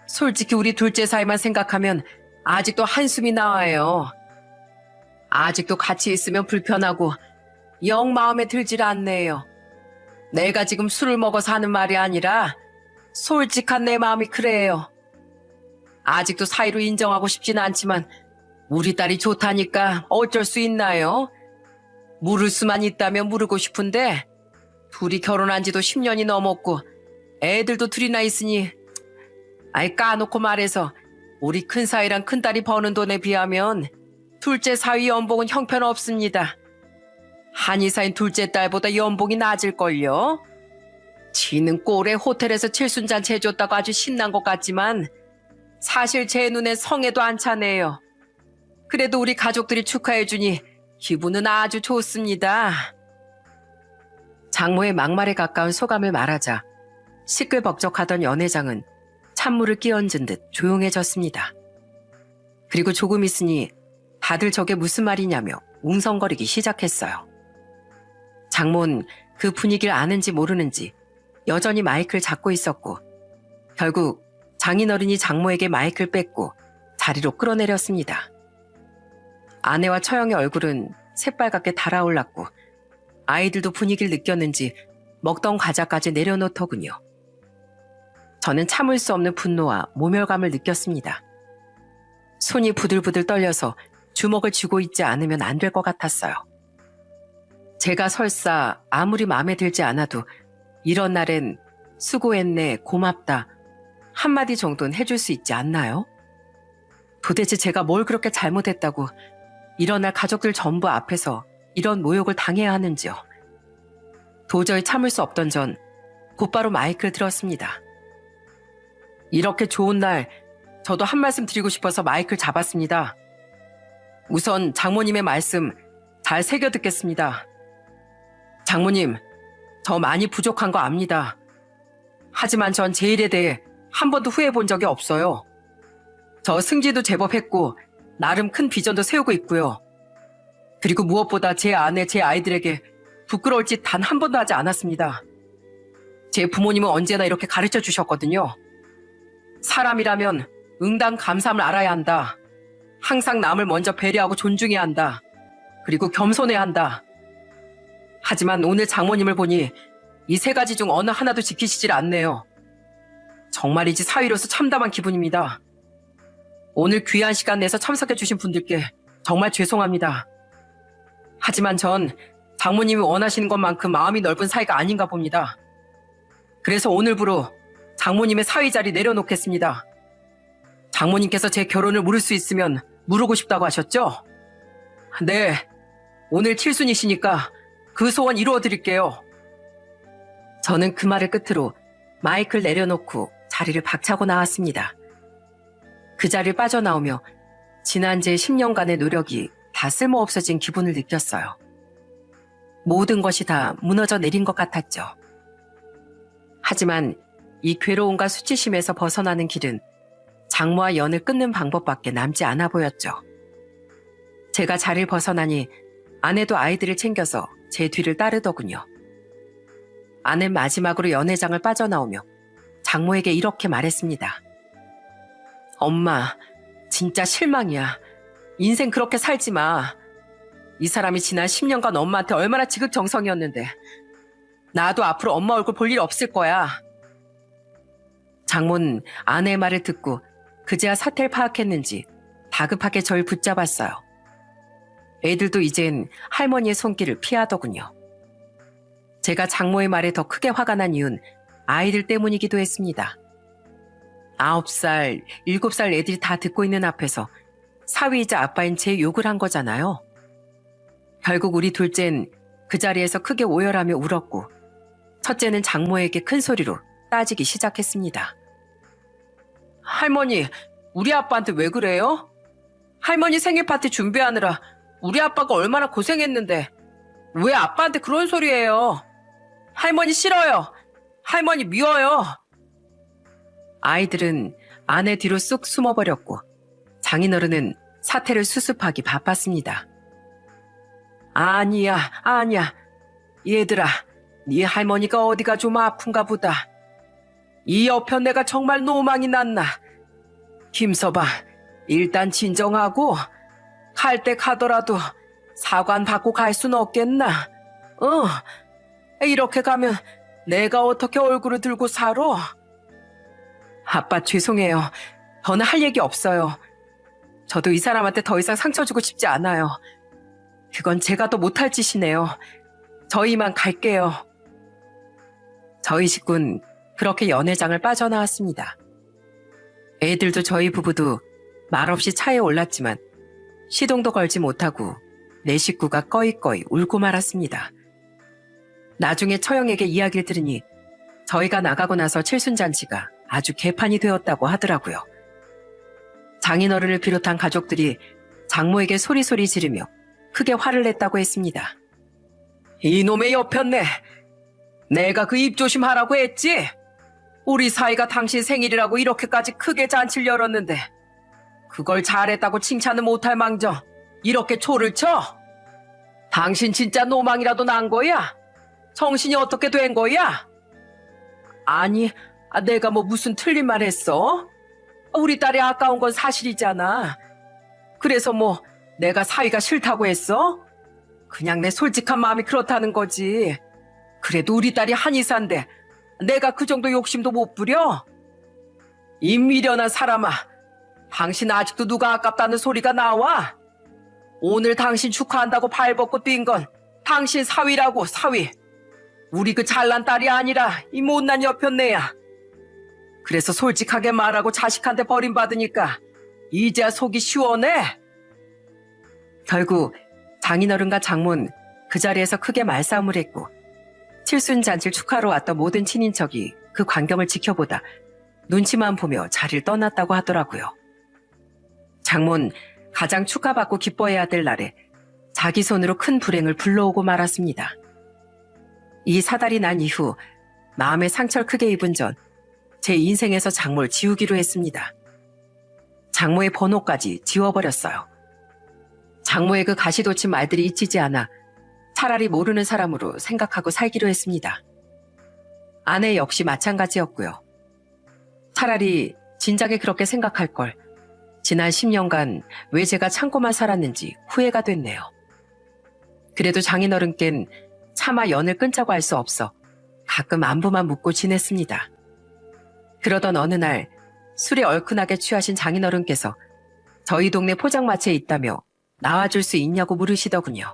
솔직히 우리 둘째 사위만 생각하면 아직도 한숨이 나와요. 아직도 같이 있으면 불편하고 영 마음에 들질 않네요. 내가 지금 술을 먹어서 하는 말이 아니라 솔직한 내 마음이 그래요. 아직도 사위로 인정하고 싶진 않지만 우리 딸이 좋다니까 어쩔 수 있나요? 물을 수만 있다면 물고 싶은데 둘이 결혼한 지도 10년이 넘었고 애들도 둘이나 있으니 아이 까놓고 말해서 우리 큰사위랑 큰딸이 버는 돈에 비하면 둘째 사위 연봉은 형편없습니다. 한의사인 둘째 딸보다 연봉이 낮을걸요? 지는 꼴에 호텔에서 칠순잔치 해줬다고 아주 신난 것 같지만 사실 제 눈엔 성에도 안 차네요. 그래도 우리 가족들이 축하해주니 기분은 아주 좋습니다. 장모의 막말에 가까운 소감을 말하자 시끌벅적하던 연회장은 찬물을 끼얹은 듯 조용해졌습니다. 그리고 조금 있으니 다들 저게 무슨 말이냐며 웅성거리기 시작했어요. 장모는 그 분위기를 아는지 모르는지 여전히 마이크를 잡고 있었고 결국 장인어른이 장모에게 마이크를 뺏고 자리로 끌어내렸습니다. 아내와 처형의 얼굴은 새빨갛게 달아올랐고 아이들도 분위기를 느꼈는지 먹던 과자까지 내려놓더군요. 저는 참을 수 없는 분노와 모멸감을 느꼈습니다. 손이 부들부들 떨려서 주먹을 쥐고 있지 않으면 안 될 것 같았어요. 제가 설사 아무리 마음에 들지 않아도 이런 날엔 수고했네, 고맙다 한마디 정도는 해줄 수 있지 않나요? 도대체 제가 뭘 그렇게 잘못했다고 이런 날 가족들 전부 앞에서 이런 모욕을 당해야 하는지요. 도저히 참을 수 없던 전 곧바로 마이크를 들었습니다. 이렇게 좋은 날 저도 한 말씀 드리고 싶어서 마이크를 잡았습니다. 우선 장모님의 말씀 잘 새겨 듣겠습니다. 장모님, 저 많이 부족한 거 압니다. 하지만 전 제 일에 대해 한 번도 후회해 본 적이 없어요. 저 승진도 제법 했고 나름 큰 비전도 세우고 있고요. 그리고 무엇보다 제 아내, 제 아이들에게 부끄러울 짓 단 한 번도 하지 않았습니다. 제 부모님은 언제나 이렇게 가르쳐 주셨거든요. 사람이라면 응당 감사함을 알아야 한다. 항상 남을 먼저 배려하고 존중해야 한다. 그리고 겸손해야 한다. 하지만 오늘 장모님을 보니 이 세 가지 중 어느 하나도 지키시질 않네요. 정말이지 사위로서 참담한 기분입니다. 오늘 귀한 시간 내서 참석해 주신 분들께 정말 죄송합니다. 하지만 전 장모님이 원하시는 것만큼 마음이 넓은 사이가 아닌가 봅니다. 그래서 오늘부로 장모님의 사위 자리 내려놓겠습니다. 장모님께서 제 결혼을 물을 수 있으면 물으고 싶다고 하셨죠? 네, 오늘 칠순이시니까 그 소원 이루어드릴게요. 저는 그 말을 끝으로 마이크를 내려놓고 자리를 박차고 나왔습니다. 그 자리를 빠져나오며 지난 제 10년간의 노력이 다 쓸모없어진 기분을 느꼈어요. 모든 것이 다 무너져 내린 것 같았죠. 하지만 이 괴로움과 수치심에서 벗어나는 길은 장모와 연을 끊는 방법밖에 남지 않아 보였죠. 제가 자리를 벗어나니 아내도 아이들을 챙겨서 제 뒤를 따르더군요. 아내는 마지막으로 연회장을 빠져나오며 장모에게 이렇게 말했습니다. 엄마, 진짜 실망이야. 인생 그렇게 살지 마. 이 사람이 지난 10년간 엄마한테 얼마나 지극정성이었는데 나도 앞으로 엄마 얼굴 볼 일 없을 거야. 장모는 아내의 말을 듣고 그제야 사태를 파악했는지 다급하게 저를 붙잡았어요. 애들도 이젠 할머니의 손길을 피하더군요. 제가 장모의 말에 더 크게 화가 난 이유는 아이들 때문이기도 했습니다. 9살, 7살 애들이 다 듣고 있는 앞에서 사위이자 아빠인 제 욕을 한 거잖아요. 결국 우리 둘째는 그 자리에서 크게 오열하며 울었고 첫째는 장모에게 큰 소리로 따지기 시작했습니다. 할머니, 우리 아빠한테 왜 그래요? 할머니 생일 파티 준비하느라 우리 아빠가 얼마나 고생했는데 왜 아빠한테 그런 소리예요? 할머니 싫어요. 할머니 미워요. 아이들은 아내 뒤로 쑥 숨어버렸고 장인어른은 사태를 수습하기 바빴습니다. 아니야. 얘들아, 네 할머니가 어디가 좀 아픈가 보다. 이 여편 내가 정말 노망이 났나. 김서방, 일단 진정하고 갈 때 가더라도 사관 받고 갈 순 없겠나? 이렇게 가면 내가 어떻게 얼굴을 들고 살아? 아빠 죄송해요. 더는 할 얘기 없어요. 저도 이 사람한테 더 이상 상처 주고 싶지 않아요. 그건 제가 더 못할 짓이네요. 저희만 갈게요. 저희 식구는 그렇게 연회장을 빠져나왔습니다. 애들도 저희 부부도 말없이 차에 올랐지만 시동도 걸지 못하고 내 식구가 꺼이꺼이 울고 말았습니다. 나중에 처형에게 이야기를 들으니 저희가 나가고 나서 칠순잔치가 아주 개판이 되었다고 하더라고요. 장인어른을 비롯한 가족들이 장모에게 소리소리 지르며 크게 화를 냈다고 했습니다. 이놈의 여편네, 내가 그 입 조심하라고 했지? 우리 사이가 당신 생일이라고 이렇게까지 크게 잔치를 열었는데 그걸 잘했다고 칭찬을 못할 망정 이렇게 초를 쳐? 당신 진짜 노망이라도 난 거야? 정신이 어떻게 된 거야? 아니, 내가 뭐 무슨 틀린 말 했어? 우리 딸이 아까운 건 사실이잖아. 그래서 뭐 내가 사위가 싫다고 했어? 그냥 내 솔직한 마음이 그렇다는 거지. 그래도 우리 딸이 한의사인데 내가 그 정도 욕심도 못 부려? 이 미련한 사람아, 당신 아직도 누가 아깝다는 소리가 나와? 오늘 당신 축하한다고 발벗고 뛴 건 당신 사위라고, 사위. 우리 그 잘난 딸이 아니라 이 못난 여편네야. 그래서 솔직하게 말하고 자식한테 버림받으니까 이제야 속이 시원해? 결국 장인어른과 장모는 그 자리에서 크게 말싸움을 했고 칠순잔치를 축하러 왔던 모든 친인척이 그 광경을 지켜보다 눈치만 보며 자리를 떠났다고 하더라고요. 장모는 가장 축하받고 기뻐해야 될 날에 자기 손으로 큰 불행을 불러오고 말았습니다. 이 사달이 난 이후 마음의 상처를 크게 입은 전 제 인생에서 장모를 지우기로 했습니다. 장모의 번호까지 지워버렸어요. 장모의 그 가시돋친 말들이 잊히지 않아 차라리 모르는 사람으로 생각하고 살기로 했습니다. 아내 역시 마찬가지였고요. 차라리 진작에 그렇게 생각할 걸 지난 10년간 왜 제가 참고만 살았는지 후회가 됐네요. 그래도 장인어른께는 차마 연을 끊자고 할 수 없어 가끔 안부만 묻고 지냈습니다. 그러던 어느 날 술에 얼큰하게 취하신 장인어른께서 저희 동네 포장마차에 있다며 나와줄 수 있냐고 물으시더군요.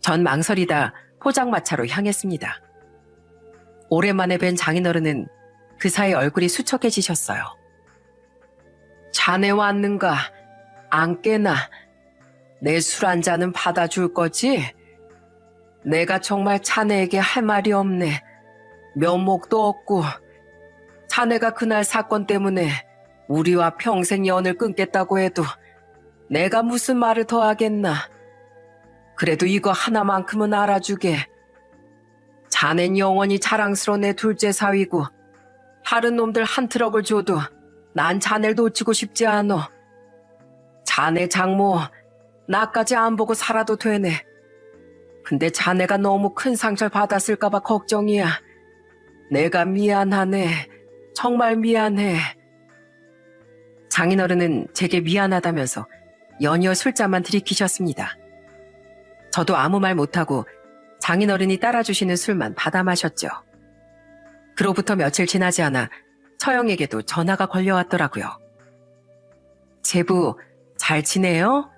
전 망설이다 포장마차로 향했습니다. 오랜만에 뵌 장인어른은 그 사이 얼굴이 수척해지셨어요. 자네 왔는가? 안 깨나? 내 술 한 잔은 받아줄 거지? 내가 정말 자네에게 할 말이 없네. 면목도 없고 자네가 그날 사건 때문에 우리와 평생 연을 끊겠다고 해도 내가 무슨 말을 더 하겠나. 그래도 이거 하나만큼은 알아주게. 자넨 영원히 자랑스러운 내 둘째 사위고 다른 놈들 한 트럭을 줘도 난 자네를 놓치고 싶지 않어. 자네 장모 나까지 안 보고 살아도 되네. 근데 자네가 너무 큰 상처를 받았을까 봐 걱정이야. 내가 미안하네. 정말 미안해. 장인어른은 제게 미안하다면서 연이어 술잔만 들이키셨습니다. 저도 아무 말 못하고 장인어른이 따라주시는 술만 받아 마셨죠. 그로부터 며칠 지나지 않아 처형에게도 전화가 걸려왔더라고요. 제부 잘 지내요?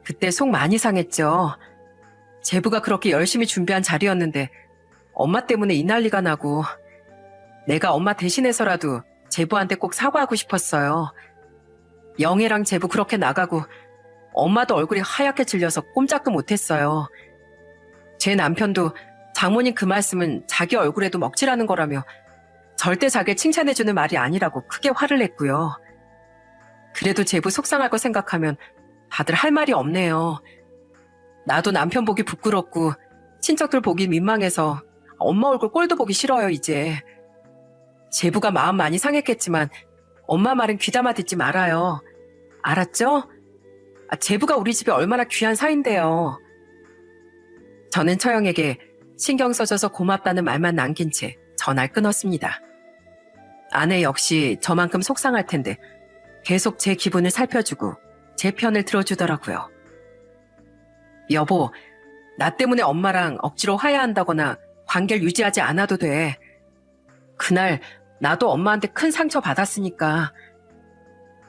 그때 속 많이 상했죠. 제부가 그렇게 열심히 준비한 자리였는데 엄마 때문에 이 난리가 나고 내가 엄마 대신해서라도 제부한테 꼭 사과하고 싶었어요. 영애랑 제부 그렇게 나가고 엄마도 얼굴이 하얗게 질려서 꼼짝도 못했어요. 제 남편도 장모님 그 말씀은 자기 얼굴에도 먹칠하는 거라며 절대 자기를 칭찬해주는 말이 아니라고 크게 화를 냈고요. 그래도 제부 속상할 거 생각하면 다들 할 말이 없네요. 나도 남편 보기 부끄럽고 친척들 보기 민망해서 엄마 얼굴 꼴도 보기 싫어요, 이제. 제부가 마음 많이 상했겠지만 엄마 말은 귀담아 듣지 말아요. 알았죠? 제부가 우리 집에 얼마나 귀한 사이인데요. 저는 처형에게 신경 써줘서 고맙다는 말만 남긴 채 전화를 끊었습니다. 아내 역시 저만큼 속상할 텐데 계속 제 기분을 살펴주고 제 편을 들어주더라고요. 여보, 나 때문에 엄마랑 억지로 화해한다거나 관계를 유지하지 않아도 돼. 그날 나도 엄마한테 큰 상처 받았으니까.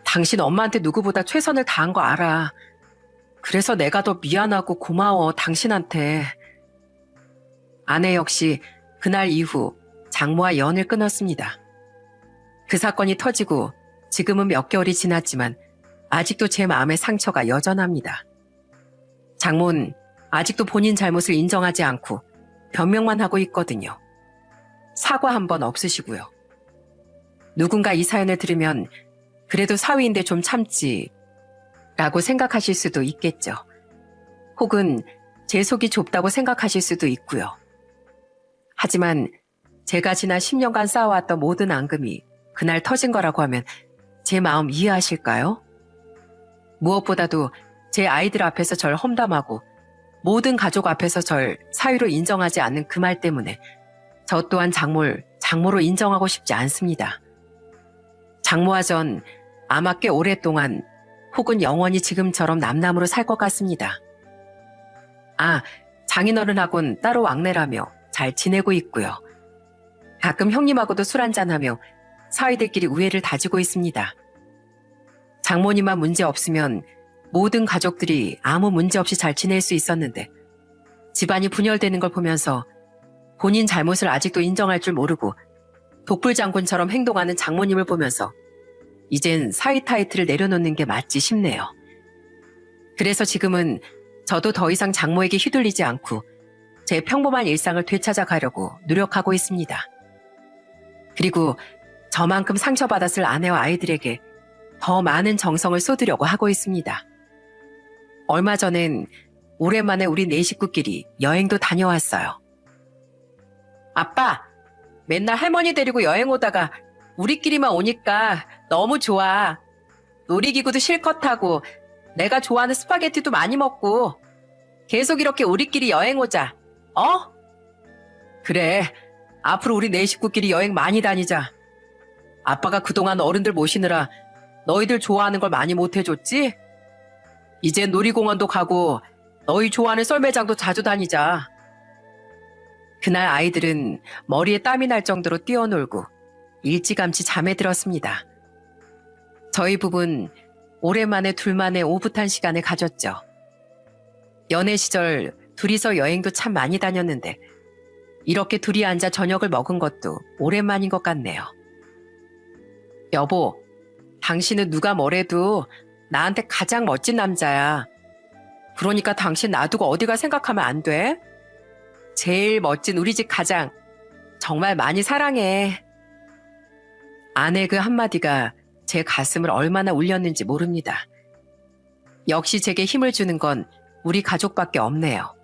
당신 엄마한테 누구보다 최선을 다한 거 알아. 그래서 내가 더 미안하고 고마워, 당신한테. 아내 역시 그날 이후 장모와 연을 끊었습니다. 그 사건이 터지고 지금은 몇 개월이 지났지만 아직도 제 마음의 상처가 여전합니다. 장모는 아직도 본인 잘못을 인정하지 않고 변명만 하고 있거든요. 사과 한 번 없으시고요. 누군가 이 사연을 들으면 그래도 사위인데 좀 참지 라고 생각하실 수도 있겠죠. 혹은 제 속이 좁다고 생각하실 수도 있고요. 하지만 제가 지난 10년간 쌓아왔던 모든 앙금이 그날 터진 거라고 하면 제 마음 이해하실까요? 무엇보다도 제 아이들 앞에서 절 험담하고 모든 가족 앞에서 절 사위로 인정하지 않는 그 말 때문에 저 또한 장모로 인정하고 싶지 않습니다. 장모와 전 아마 꽤 오랫동안 혹은 영원히 지금처럼 남남으로 살 것 같습니다. 장인어른하고는 따로 왕래라며 잘 지내고 있고요. 가끔 형님하고도 술 한잔하며 사위들끼리 우애를 다지고 있습니다. 장모님만 문제 없으면 모든 가족들이 아무 문제 없이 잘 지낼 수 있었는데 집안이 분열되는 걸 보면서 본인 잘못을 아직도 인정할 줄 모르고 독불장군처럼 행동하는 장모님을 보면서 이젠 사위 타이틀을 내려놓는 게 맞지 싶네요. 그래서 지금은 저도 더 이상 장모에게 휘둘리지 않고 제 평범한 일상을 되찾아가려고 노력하고 있습니다. 그리고 저만큼 상처받았을 아내와 아이들에게 더 많은 정성을 쏟으려고 하고 있습니다. 얼마 전엔 오랜만에 우리 네 식구끼리 여행도 다녀왔어요. 아빠, 맨날 할머니 데리고 여행 오다가 우리끼리만 오니까 너무 좋아. 놀이기구도 실컷 타고 내가 좋아하는 스파게티도 많이 먹고 계속 이렇게 우리끼리 여행 오자. 어? 그래, 앞으로 우리 네 식구끼리 여행 많이 다니자. 아빠가 그동안 어른들 모시느라 너희들 좋아하는 걸 많이 못 해줬지? 이제 놀이공원도 가고 너희 좋아하는 썰매장도 자주 다니자. 그날 아이들은 머리에 땀이 날 정도로 뛰어놀고 일찌감치 잠에 들었습니다. 저희 부부는 오랜만에 둘만의 오붓한 시간을 가졌죠. 연애 시절 둘이서 여행도 참 많이 다녔는데 이렇게 둘이 앉아 저녁을 먹은 것도 오랜만인 것 같네요. 여보, 당신은 누가 뭐래도 나한테 가장 멋진 남자야. 그러니까 당신 놔두고 어디가 생각하면 안 돼? 제일 멋진 우리 집 가장 정말 많이 사랑해. 아내 그 한마디가 제 가슴을 얼마나 울렸는지 모릅니다. 역시 제게 힘을 주는 건 우리 가족밖에 없네요.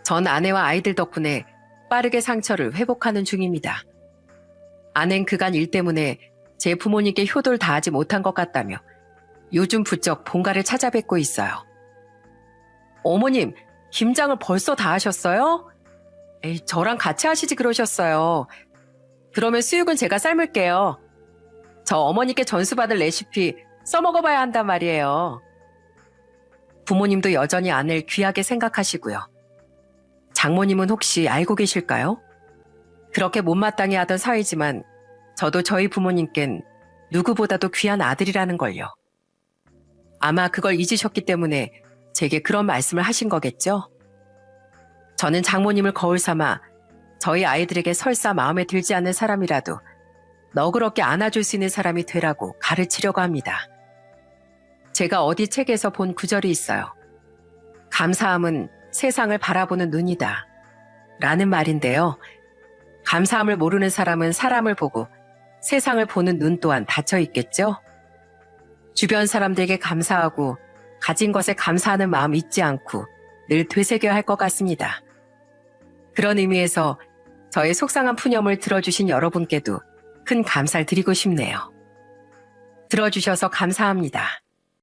전 아내와 아이들 덕분에 빠르게 상처를 회복하는 중입니다. 아낸 그간 일 때문에 제 부모님께 효도를 다하지 못한 것 같다며 요즘 부쩍 본가를 찾아뵙고 있어요. 어머님, 김장을 벌써 다 하셨어요? 에이, 저랑 같이 하시지 그러셨어요. 그러면 수육은 제가 삶을게요. 저 어머니께 전수받을 레시피 써먹어봐야 한단 말이에요. 부모님도 여전히 아내를 귀하게 생각하시고요. 장모님은 혹시 알고 계실까요? 그렇게 못마땅해 하던 사이지만 저도 저희 부모님께는 누구보다도 귀한 아들이라는 걸요. 아마 그걸 잊으셨기 때문에 제게 그런 말씀을 하신 거겠죠? 저는 장모님을 거울 삼아 저희 아이들에게 설사 마음에 들지 않는 사람이라도 너그럽게 안아줄 수 있는 사람이 되라고 가르치려고 합니다. 제가 어디 책에서 본 구절이 있어요. 감사함은 세상을 바라보는 눈이다. 라는 말인데요. 감사함을 모르는 사람은 사람을 보고 세상을 보는 눈 또한 닫혀 있겠죠? 주변 사람들에게 감사하고 가진 것에 감사하는 마음 잊지 않고 늘 되새겨야 할 것 같습니다. 그런 의미에서 저의 속상한 푸념을 들어주신 여러분께도 큰 감사를 드리고 싶네요. 들어주셔서 감사합니다.